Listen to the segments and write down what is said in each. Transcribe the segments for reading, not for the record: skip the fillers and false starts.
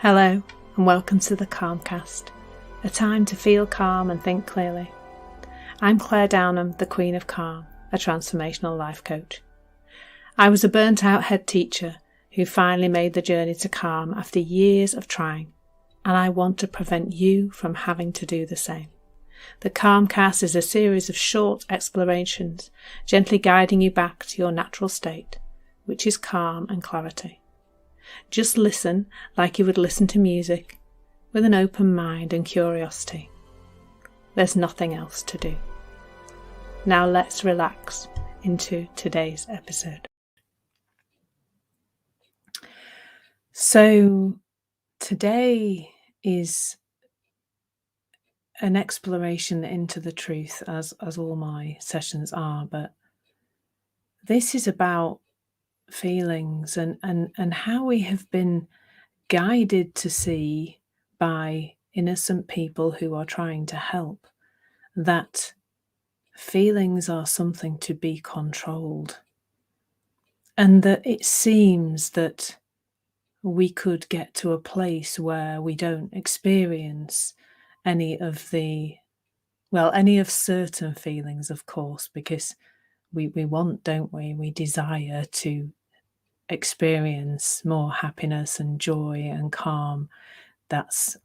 Hello and welcome to the Calmcast, a time to feel calm and think clearly. I'm Claire Downham, the Queen of Calm, a transformational life coach. I was a burnt out head teacher who finally made the journey to calm after years of trying, and I want to prevent you from having to do the same. The Calmcast is a series of short explorations, gently guiding you back to your natural state, which is calm and clarity. Just listen like you would listen to music, with an open mind and curiosity. There's nothing else to do. Now let's relax into today's episode. So today is an exploration into the truth, as all my sessions are, but this is about feelings and how we have been guided to see by innocent people who are trying to help that feelings are something to be controlled, and that it seems that we could get to a place where we don't experience any of certain feelings, of course, because we want, don't we? We desire to experience more happiness and joy and calm. That's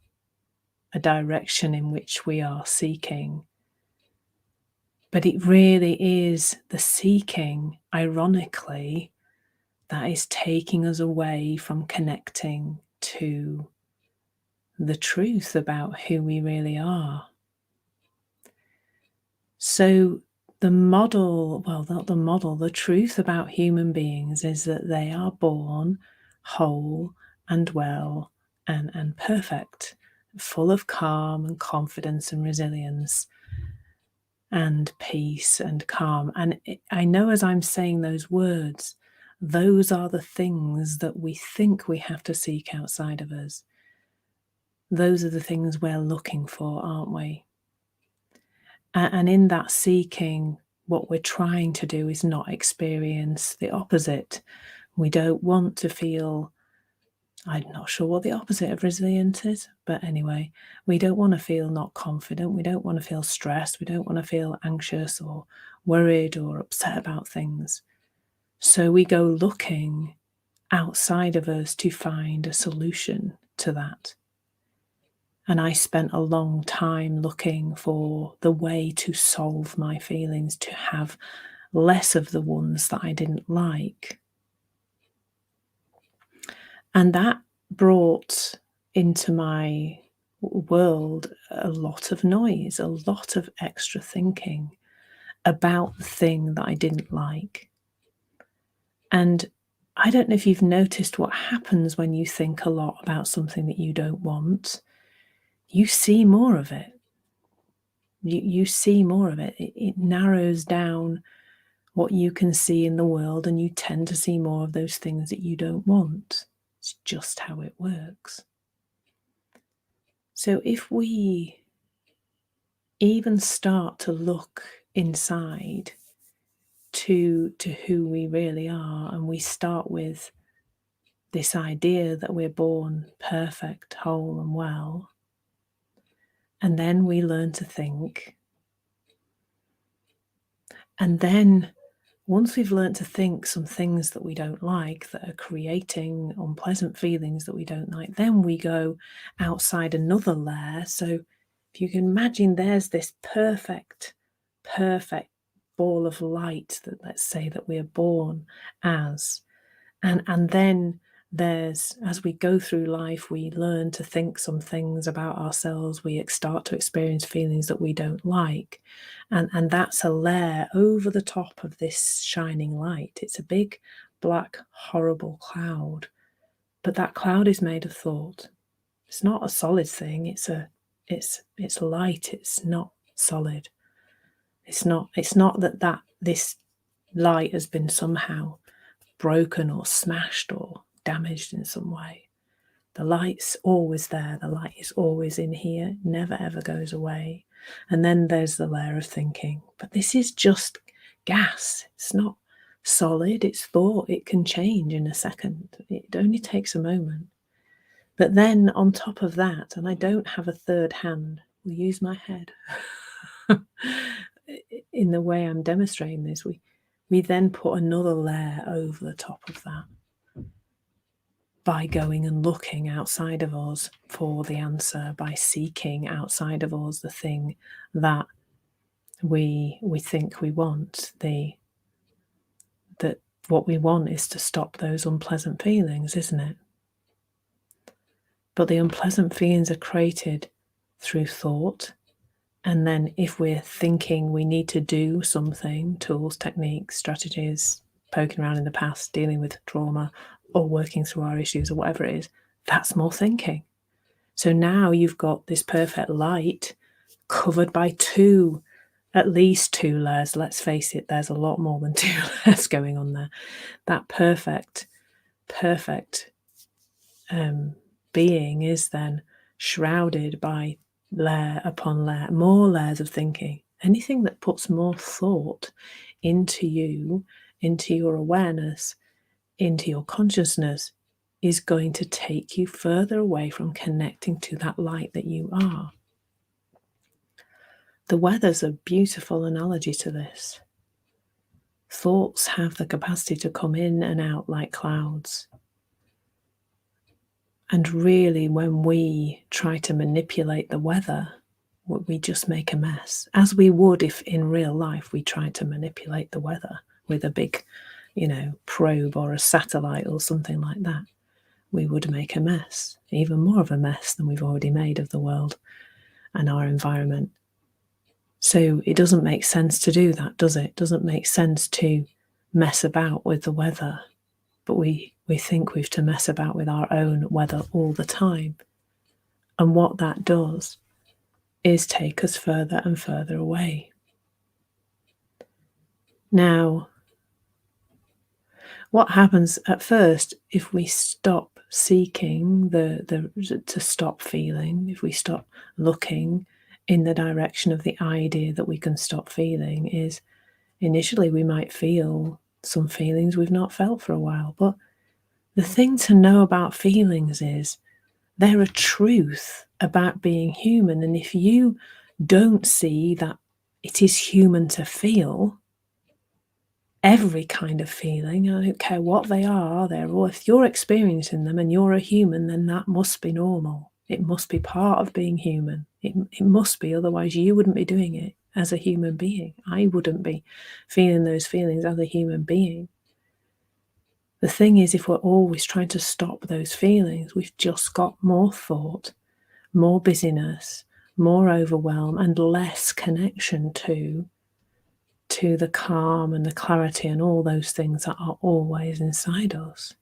a direction in which we are seeking. But it really is the seeking, ironically, that is taking us away from connecting to the truth about who we really are. So the truth about human beings is that they are born whole and well and perfect, full of calm and confidence and resilience and peace and calm. And I know as I'm saying those words, those are the things that we think we have to seek outside of us. Those are the things we're looking for, aren't we? And in that seeking, what we're trying to do is not experience the opposite. We don't want to feel, I'm not sure what the opposite of resilient is, but anyway, we don't want to feel not confident. We don't want to feel stressed. We don't want to feel anxious or worried or upset about things. So we go looking outside of us to find a solution to that. And I spent a long time looking for the way to solve my feelings, to have less of the ones that I didn't like. And that brought into my world a lot of noise, a lot of extra thinking about the thing that I didn't like. And I don't know if you've noticed what happens when you think a lot about something that you don't want. You see more of it. You see more of it. It narrows down what you can see in the world, and you tend to see more of those things that you don't want. It's just how it works. So if we even start to look inside to who we really are, and we start with this idea that we're born perfect, whole and well, and then we learn to think. And then once we've learned to think some things that we don't like, that are creating unpleasant feelings that we don't like, then we go outside another layer. So if you can imagine, there's this perfect ball of light that, let's say, that we are born as. And then there's, as we go through life, we learn to think some things about ourselves. We start to experience feelings that we don't like. And that's a layer over the top of this shining light. It's a big, black, horrible cloud. But that cloud is made of thought. It's not a solid thing. It's light. It's not solid. It's not that this light has been somehow broken or smashed or damaged in some way. The light's always there. The light is always in here, never ever goes away. And then there's the layer of thinking. But this is just gas. It's not solid. It's thought. It can change in a second. It only takes a moment. But then on top of that, and I don't have a third hand, we'll use my head. In the way I'm demonstrating this, we then put another layer over the top of that by going and looking outside of us for the answer, by seeking outside of us the thing that we think we want. That what we want is to stop those unpleasant feelings, isn't it? But the unpleasant feelings are created through thought. And then if we're thinking we need to do something, tools, techniques, strategies, poking around in the past, dealing with trauma, or working through our issues, or whatever it is, that's more thinking. So now you've got this perfect light covered by at least two layers. Let's face it, there's a lot more than two layers going on there. That perfect being is then shrouded by layer upon layer, more layers of thinking. Anything that puts more thought into you, into your awareness, into your consciousness, is going to take you further away from connecting to that light that you are. The weather's a beautiful analogy to this. Thoughts have the capacity to come in and out like clouds. And really, when we try to manipulate the weather, we just make a mess, as we would if in real life we tried to manipulate the weather with a big, probe or a satellite or something like that. We would make a mess, even more of a mess than we've already made of the world and our environment. So it doesn't make sense to do that, does it? It doesn't make sense to mess about with the weather. But we think we've to mess about with our own weather all the time. And what that does is take us further and further away. Now, what happens at first if we stop seeking to stop feeling, if we stop looking in the direction of the idea that we can stop feeling, is initially we might feel some feelings we've not felt for a while. But the thing to know about feelings is they're a truth about being human. And if you don't see that it is human to feel every kind of feeling, I don't care what they are, if you're experiencing them and you're a human, then that must be normal. It must be part of being human. It must be, otherwise you wouldn't be doing it as a human being. I wouldn't be feeling those feelings as a human being. The thing is, if we're always trying to stop those feelings, we've just got more thought, more busyness, more overwhelm, and less connection to the calm and the clarity and all those things that are always inside us.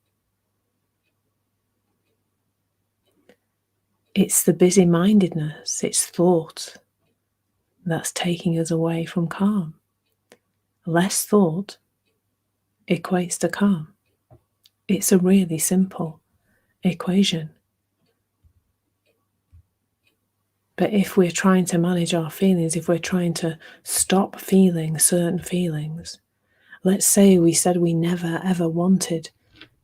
It's the busy-mindedness, it's thought that's taking us away from calm. Less thought equates to calm. It's a really simple equation. But if we're trying to manage our feelings, if we're trying to stop feeling certain feelings, let's say we said we never ever wanted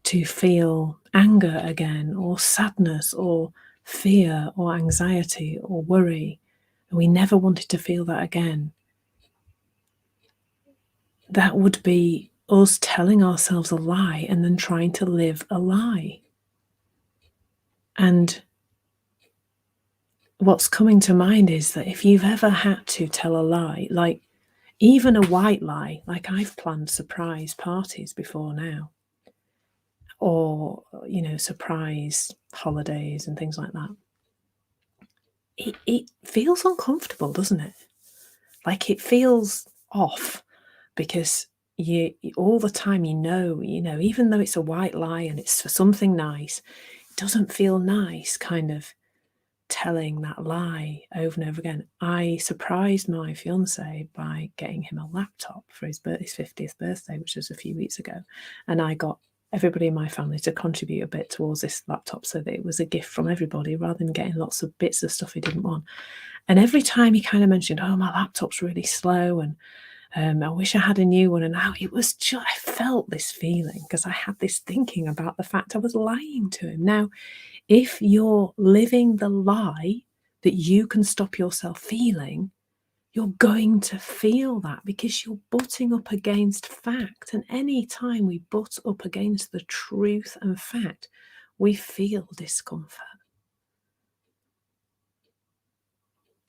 to feel anger again, or sadness, or fear, or anxiety, or worry, and we never wanted to feel that again. That would be us telling ourselves a lie and then trying to live a lie. And what's coming to mind is that if you've ever had to tell a lie, like even a white lie, like I've planned surprise parties before now, or, surprise holidays and things like that, it feels uncomfortable, doesn't it? Like it feels off, because you all the time, even though it's a white lie and it's for something nice, it doesn't feel nice kind of telling that lie over and over again. I surprised my fiance by getting him a laptop for his 50th birthday, which was a few weeks ago. And I got everybody in my family to contribute a bit towards this laptop so that it was a gift from everybody rather than getting lots of bits of stuff he didn't want. And every time he kind of mentioned, oh, my laptop's really slow and I wish I had a new one. And now it was just, I felt this feeling because I had this thinking about the fact I was lying to him. Now, if you're living the lie that you can stop yourself feeling, you're going to feel that because you're butting up against fact. And any time we butt up against the truth and fact, we feel discomfort.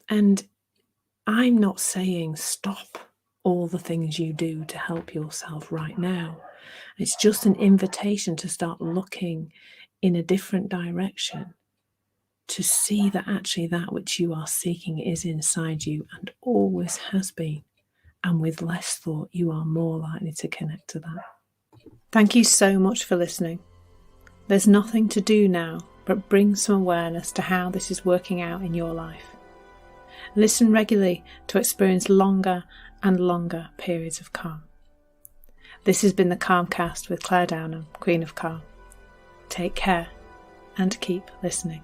And I'm not saying stop all the things you do to help yourself right now. It's just an invitation to start looking in a different direction, to see that actually that which you are seeking is inside you and always has been. And with less thought, you are more likely to connect to that. Thank you so much for listening. There's nothing to do now but bring some awareness to how this is working out in your life. Listen regularly to experience longer and longer periods of calm. This has been the Calmcast with Claire Downham, Queen of Calm. Take care and keep listening.